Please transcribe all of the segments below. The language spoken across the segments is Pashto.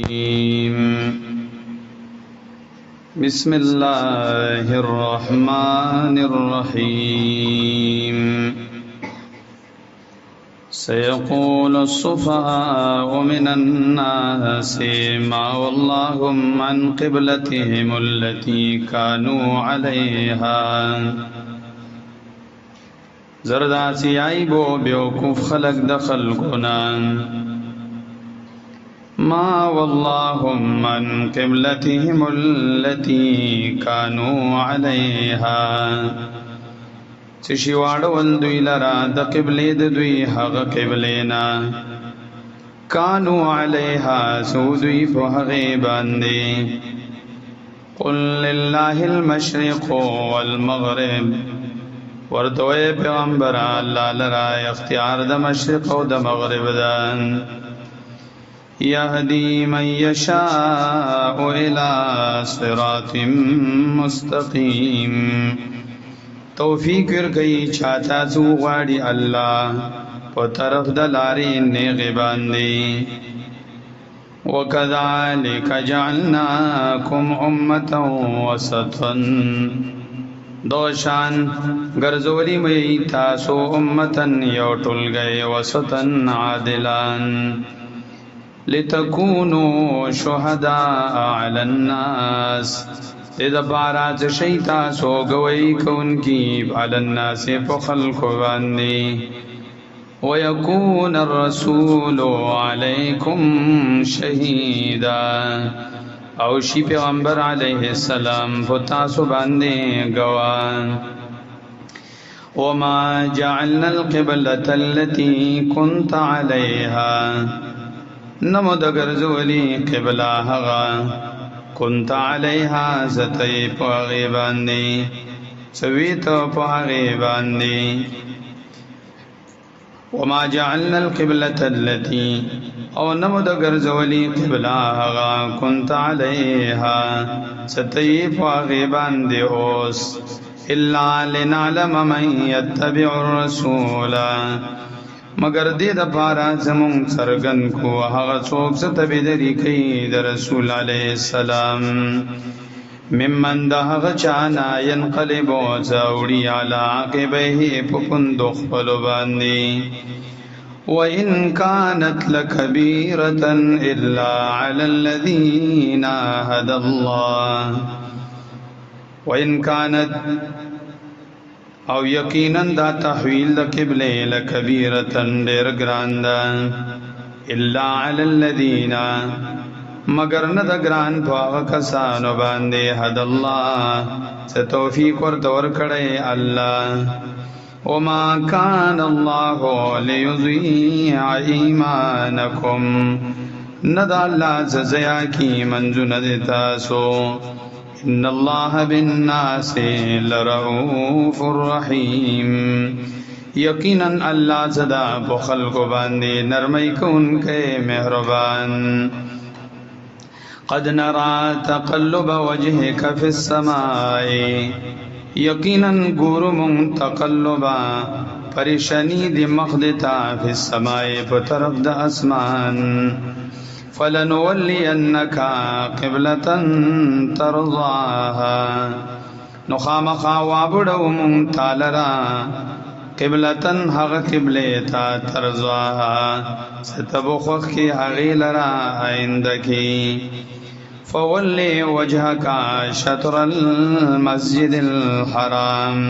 الرجيم بسم الله الرحمن الرحيم سيقول السفهاء من الناس ما ولاهم عن قبلتهم التي كانوا عليها زرداسی عیبو بیوکوف خلق دخل کنان ما واللهم عن قبلتهم التي كانوا عليها چشی واړول دوی لرا د قبلې د دوی هغه قبلینا كانوا عليها سودوی په هغه باندې قل لله المشرق والمغرب ورتوی پیغمبر الله لرا اختیار د مشرق او د مغرب دان یهدی من یشاء الى صراط مستقیم توفیق ورکړي چاته څو غواړي الله په طرف د لارې نیغه باندې وکذالک جعلناکم امه وسطا دوشان ګرځولي مې تاسو امتن یو ټولګي وسطن عادلان لتكونوا شهداء على الناس اذا بارات شي تاسو گوي کونکي على الناس په خلق باندې ويكون الرسول عليكم شهيدا او شی پیغمبر علیہ السلام فتاسو باندې گوان وما جعلنا القبلة التي كنت عليها نمو دگرزولی قبلہ هغا كنت عليها زتی پاغی باندی سویتو پاغی باندی وما جعلنا القبلة التي او نمو دا گرزولی قبلہ هغا كنت عليها ستیف واغیبان دی اوس الا لنعلم من يتبع الرسول مگر دی دا پارا زمون سرگن کو هغا څوک ستبدری کئی دا رسول علیہ السلام ممن دا هغا چانا ینقلبو زاوڑی علا عقبه پپندو خپلو باندی وَإِن كَانَتْ لَكَبِيرَةً إِلَّا عَلَى الَّذِينَ هَدَى اللَّهُ وَإِن كَانَتْ او یقینا دا تحویل دا قبلے لَكَبِيرَةً دیر گراندا إِلَّا عَلَى الَّذِينَ مگر ند گران پاغ کسانو باندے هَدَى اللَّهُ ستوفیق ورطور کڑے اللہ وما كان الله ليضيع إيمانكم ندى الله ززيا کی منزو ندتاسو إن الله بالناس لرؤوف رحيم یقینا اللہ زدا بخلق باندے نرمی کون کے مہربان قد نرى تقلب وجهك في السماء یقینا گورو من تقلبا پریشانی دی مخدتا فی السماء پترف دا اسمان فلنولینکا قبلتا ترضاها نخامخا وابڑو من تالرا قبلتا حق قبلیتا ترضاها ستبخوخ کی حغیلرا آئندکی فولی وجهك شطر المسجد الحرام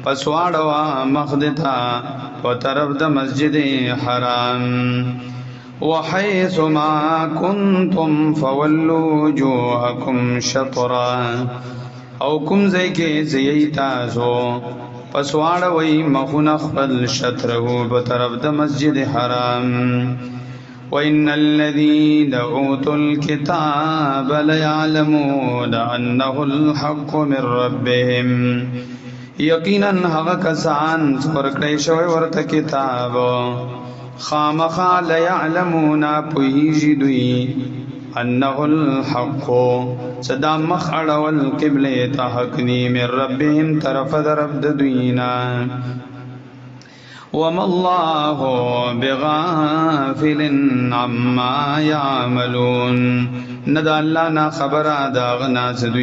پسواڑوا مخدتا و طرف دا مسجد حرام وحيث ما كنتم فولوا وجوهكم شطرا او کم زیکی زیتازو پسواڑوی مخنخ بل شطرہو بطرف دا مسجد حرام وَإِنَّ الَّذِينَ أُوتُوا الْكِتَابَ لَيَعْلَمُونَ أَنَّهُ الْحَقُّ مِنْ رَبِّهِمْ یقیناً هغه کسان ورکړی شوی ورته کتاب خامخا ليعلمون پوهیږي دوی انه الحق صدا مخ اړول قبله ته حق ني من ربهم طرف درب د دوینا وما الله بغافل عما يعملون. ند الله نا خبر دا غنا سدو